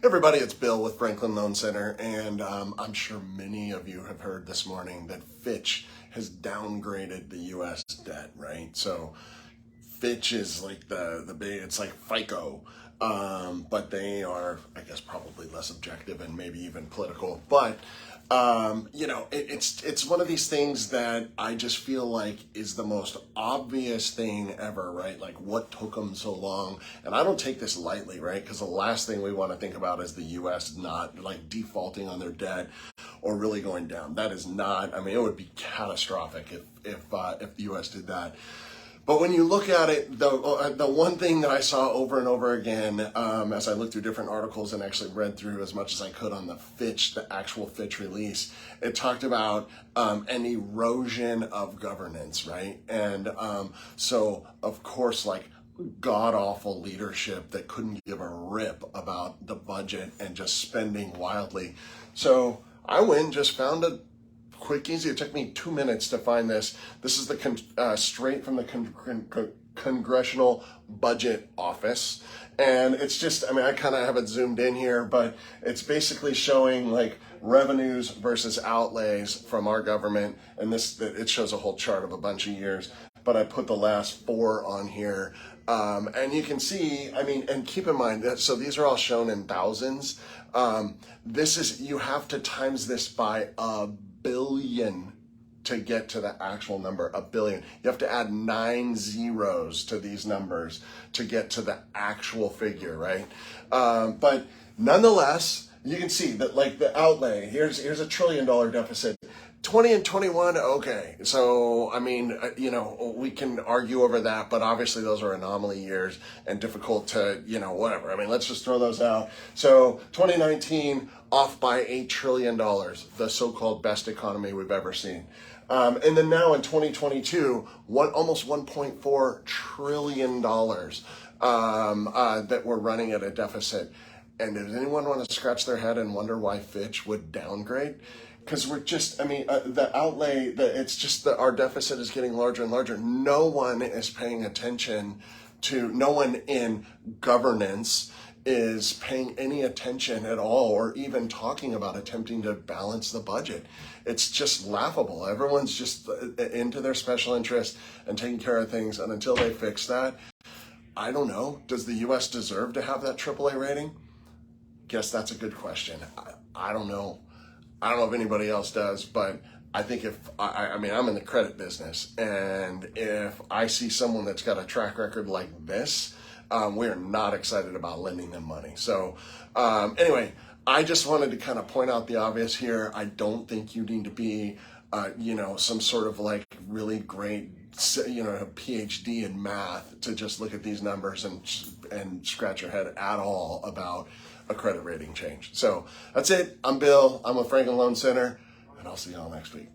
Everybody, it's Bill with Franklin Loan Center, and I'm sure many of you have heard this morning that Fitch has downgraded the U.S. debt, right? So Fitch is like the big, it's like FICO, but they are, I guess, probably less objective and maybe even political. But it's one of these things that I just feel like is the most obvious thing ever, right? Like, what took them so long? And I don't take this lightly, right? Because the last thing we want to think about is the U.S. not like defaulting on their debt or really going down. That is not. I mean, it would be catastrophic if the U.S. did that. But when you look at it, the one thing that I saw over and over again as I looked through different articles and actually read through as much as I could on the actual Fitch release, it talked about an erosion of governance, right? And so, of course, like god-awful leadership that couldn't give a rip about the budget and just spending wildly. So I went and just found a quick, easy. It took me 2 minutes to find this. This is the straight from the Congressional Budget Office, and it's just, I mean, I kind of have it zoomed in here, but it's basically showing like revenues versus outlays from our government, and it shows a whole chart of a bunch of years. But I put the last 4 on here, and you can see, I mean, and keep in mind that, so these are all shown in thousands. You have to times this by a billion to get to the actual number, a billion. You have to add 9 zeros to these numbers to get to the actual figure, right? But nonetheless, you can see that like the outlay, here's $1 trillion deficit. 20 and 21, okay. So, I mean, we can argue over that, but obviously those are anomaly years and difficult to, whatever. I mean, let's just throw those out. So 2019, off by $8 trillion, the so-called best economy we've ever seen. And then now in 2022, almost $1.4 trillion that we're running at a deficit. And does anyone want to scratch their head and wonder why Fitch would downgrade? Because we're just, the outlay, it's just that our deficit is getting larger and larger. No one is paying attention no one in governance is paying any attention at all, or even talking about attempting to balance the budget. It's just laughable. Everyone's just into their special interest and taking care of things. And until they fix that, I don't know. Does the U.S. deserve to have that AAA rating? Guess that's a good question. I don't know. I don't know if anybody else does, but I think I'm in the credit business, and if I see someone that's got a track record like this, we're not excited about lending them money. So anyway, I just wanted to kind of point out the obvious here. I don't think you need to be, some sort of like really great, a PhD in math to just look at these numbers and scratch your head at all about a credit rating change. So that's it. I'm Bill. I'm with Franklin Loan Center, and I'll see y'all next week.